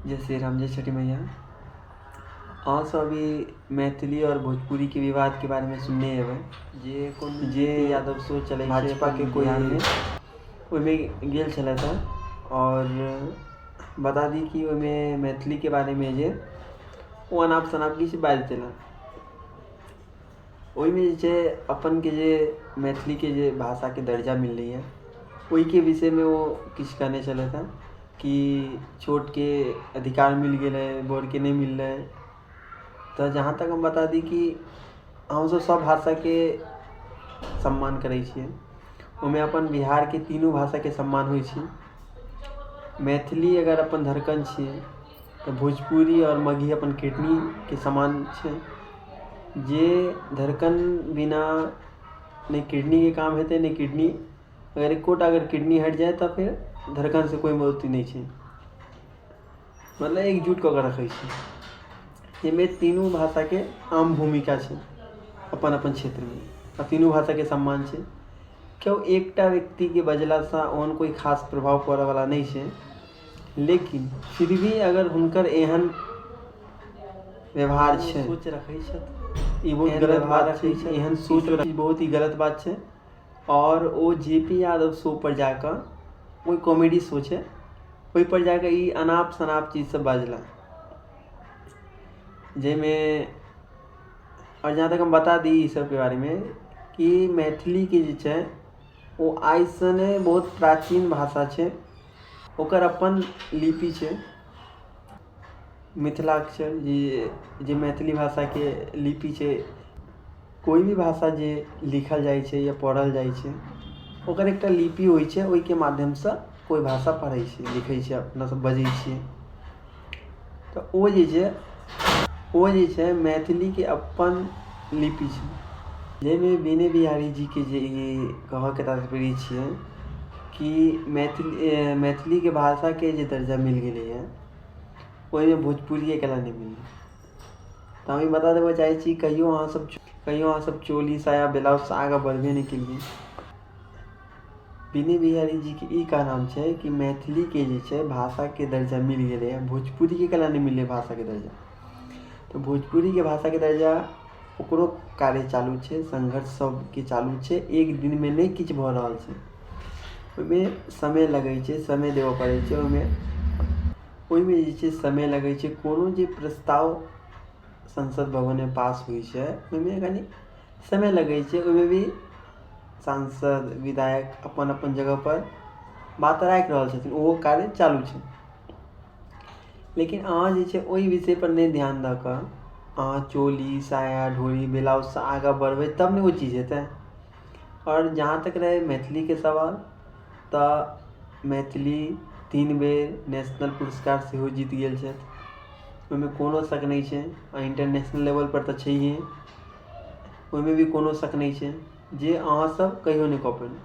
जय श्री राम, जय छठी मैया। हाँ, सो अभी मैथिली और भोजपुरी के विवाद के बारे में सुनने हेबै जे यादव शो चलै भाजपा के कोई ओहिमे गेल छलै था और बता दी कि ओहिमे मैथिली के बारे में जे वो अनाप शनाप किछु बाजि देलक। ओहिमे जे छै अपन के जे मैथिली के जे भाषा के दर्जा मिललै है ओहि के विषय में वो किछु कहने चले था कि छोट के अधिकार मिल गए, बड़ के नहीं मिल रहे। तो जहाँ तक हम बता दी कि हम सब भाषा के सम्मान करै छियै। ओहिमे अपन बिहार के तीनों भाषा के सम्मान होइ छै। मैथिली अगर अपन धड़कन छियै तो भोजपुरी और मगही अपन किडनी के समान छै। जे धड़कन बिना नहीं किडनी के काम हेतै, नहीं किडनी अगर एकोटा अगर किडनी हट जाए तो फिर धड़कन से कोई मदद नहीं छै। मतलब एकजुट कऽ के रखै छै। एहिमे तीनों भाषा के आम भूमिका छै अपन अपन क्षेत्र में, और तीनों भाषा के सम्मान छै। क्यों एकटा व्यक्ति के बजला से ओहन कोई खास प्रभाव पड़े वाला नहीं छै, लेकिन फिर भी अगर हुनकर एहन व्यवहार छै, सोच रखै छथि, ई बहुत गलत बात छै। एहन सोच बहुत ही गलत बात छै। और वो जेपी यादव शो पर जाकर कोई कॉमेडी शो छै, ओहि पर जाकर ई अनाप शनाप चीज सब बाजला, जैमें और जहाँ तक हम बता दी ई सब के बारे में कि मैथिली के जे छै वो आइसने बहुत प्राचीन भाषा छै। ओकर अपन लिपि छै मिथिलाक्षर, जे मैथिली भाषा के लिपि छै। कोई भी भाषा जे लिखल जाइ छै या पढ़ल जाइ छै ओकर एकटा लिपि होइ छै, ओहि के माध्यम से कोई भाषा पढ़ै छै, लिखै छै, अपना सब बजै छियै। तो ओ जे छै मैथिली के अपन लिपि छै, जैमे विनय बिहारी जी के जे कहे के तात्पर्य छियै कि मैथिली के भाषा के जे दर्जा मिल गेलै है ओहिमे भोजपुरी के नहीं मिललै। तो हम बता देबे चाहे छी कहियो अहाँ सब चोली साया ब्लाउज से आगे बढ़बे नहीं केलिए। विनय बिहारी जी के ई कहनाम छै कि मैथिली के जे छै भाषा के दर्जा मिल गए है, भोजपुरी के केला नहीं मिले भाषा के दर्जा। तो भोजपुरी के भाषा के दर्जा ओकरो कार्य चालू छै, संघर्ष सब के चालू छै, एक दिन में नहीं किछु भऽ रहल छै। ओहिमे समय लगै छै, समय देबऽ पड़ै छै। ओहिमे जे छै समय लगै छै। कोनो जे प्रस्ताव संसद भवन में पास हुई छै ओहिमे कनी समय लगै छै। ओहिमे भी सांसद विधायक अपन अपन जगह पर बात राखि रहल छथिन, ओहो कार्य चालू छै। लेकिन अहाँ जे छै ओहि विषय पर नहीं ध्यान दऽ कऽ अहाँ चोली साया ढोरी ब्लाउज से आगे बढ़बै तब ने वो चीज हेतै। और जहाँ तक रहे मैथिली के सवाल, तो मैथिली 3 बेर नेशनल पुरस्कार सेहो जीत गेल छथि, ओहिमे कोनो शक नहीं छै। इंटरनेशनल लेवल पर तऽ छैहे, ओहिमे भी कोनो शक नहीं छै, जे अहाँ सब कहियो नहीं कऽ पेबै।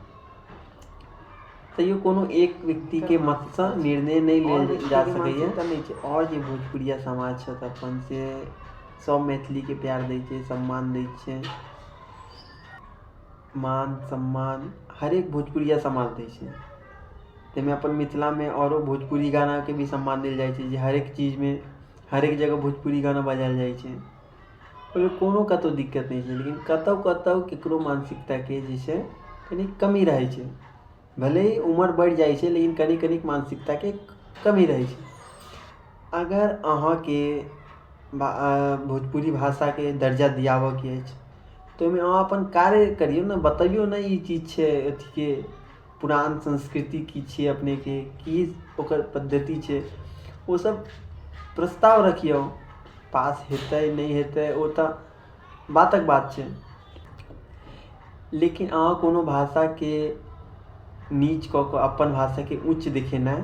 तैयो कोनो एक व्यक्ति के मत से निर्णय नहीं लेल जा सकैए नहीं छै। और जे भोजपुरिया समाज छथि अपन से सब मैथिली के प्यार दै छै, सम्मान दै छै, मान सम्मान हरेक भोजपुरिया समाज दै छै। तैमे अपन मिथिला में औरो भोजपुरी गाना के भी सम्मान देल जाइ छै, जे हरेक चीज में हरेक जगह भोजपुरी गाना बजायल जाइ छै। ओहिमे कोनो कतौ दिक्कत नहीं छै, लेकिन कतौ कतौ केकरो मानसिकता के जे छै कनी कमी रहै छै। भले ही उम्र बढ़ जाइ छै, लेकिन कनी कनी मानसिकता के कमी रहै छै। अगर अहाँ के भोजपुरी भाषा के दर्जा दियाबऽ के अछि तो ओहिमे अहाँ अपन कार्य करियौ ने, बतैयौ ने ई चीज छै, अथी के पुरान संस्कृति की छियै, अपने के की ओकर पद्धति छै, वो सब प्रस्ताव रखियौ। पास हेतै नहीं हेतै वो तो बातक बात छै। लेकिन अहाँ कोनो भाषा के नीच कऽ के अपन भाषा के उच्च देखेनाइ,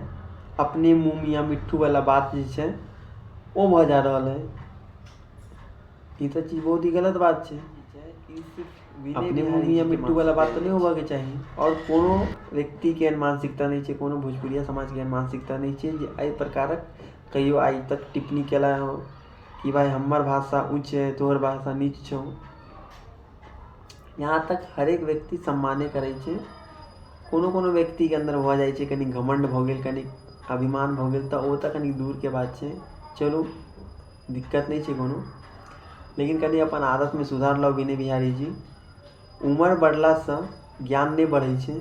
अपने मुँह मियाँ मिट्ठू वाला बात जे छै वो भऽ जा रहल है। ई तो चीज बहुत ही गलत बात छै। अपने मुँह मियाँ मिट्ठू वाला बात तो नहीं होबऽ के चाहिए। और कोनो व्यक्ति के एहन मानसिकता नहीं छै, कोनो भोजपुरिया समाज के एहन मानसिकता नहीं छै जे एहि प्रकारक कहियो आइ तक टिप्पणी केला हो कि भाई हमर भाषा उच्च है तोहर भाषा नीच छौ। यहाँ तक हरेक व्यक्ति सम्माने करै छै। कोनो कोनो व्यक्ति के अंदर भऽ जाइ छै कनी घमंड भऽ गेल, कनी अभिमान भऽ गेल तऽ ओ तऽ कनि दूरके बात छै। चलू दिक्कत नहि छै कोनो, लेकिन कनि अपन आदतमे सुधार लाउ विनय बिहारी जी। उम्र बढ़लासँ ज्ञान नहि बढ़ै छै।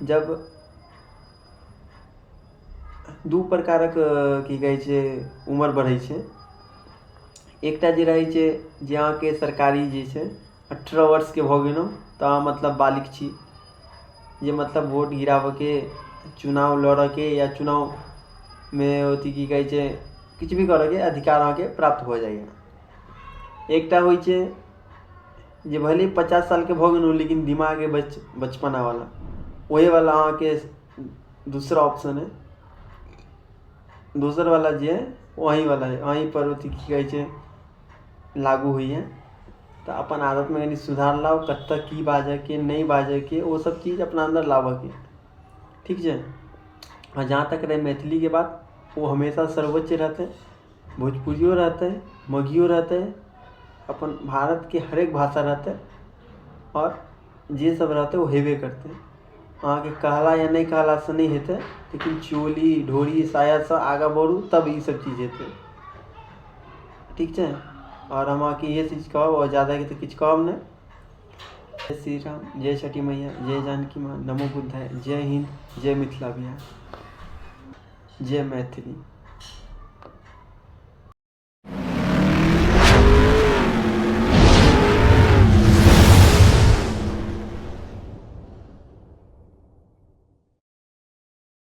जब दू प्रकारक की कहै छै उम्र बढ़ै छै। एकटा जे रहै छै जे अहाँके सरकारी जे छै 18 वर्षके भऽ गेलहुँ तऽ अहाँ मतलब बालिक छी, जे मतलब वोट गिराबऽके, चुनाव लड़ऽके या चुनावमे अथी की कहै छै किछु भी करऽके अधिकार अहाँके प्राप्त भऽ जाइए। एकटा होइ छै जे भले 50 सालके भऽ गेलहुँ लेकिन दिमाग है बचपनावला, वहीवला अहाँके दूसरा ऑप्शन है। दोसर वाला जे है वहीवला है, वहीं पर अथी की कहै छै लागू होइए। तऽ अपन आदतमे कनि सुधार लाउ, कतऽ की बाजैके नहीं बाजैके ओ सब चीज अपना अन्दर लाबऽके, ठीक छै। और जहाँ तक रहे मैथिलीके बात, वो हमेशा सर्वोच्च रहतै, भोजपुरियो रहतै, मगहियो रहतै, अपन भारतके हरेक भाषा रहतै, और जे सब रहतै वो हेबे करतै। अहाँके कहला या नहीं कहलासँ नहीं हेतै, लेकिन चोली ढोरी सायासँ आगाँ बढ़ू तब ई सब चीज हेतै, ठीक छै। और हम अहाँके इहे चीज कहब, और ज़्यादा तऽ किछु कहब नहीं। जय श्री राम, जय छठी मैया, जय जानकी माँ, नमो बुद्धाय, जय हिंद, जय मिथिला बिहार, जय मैथिली।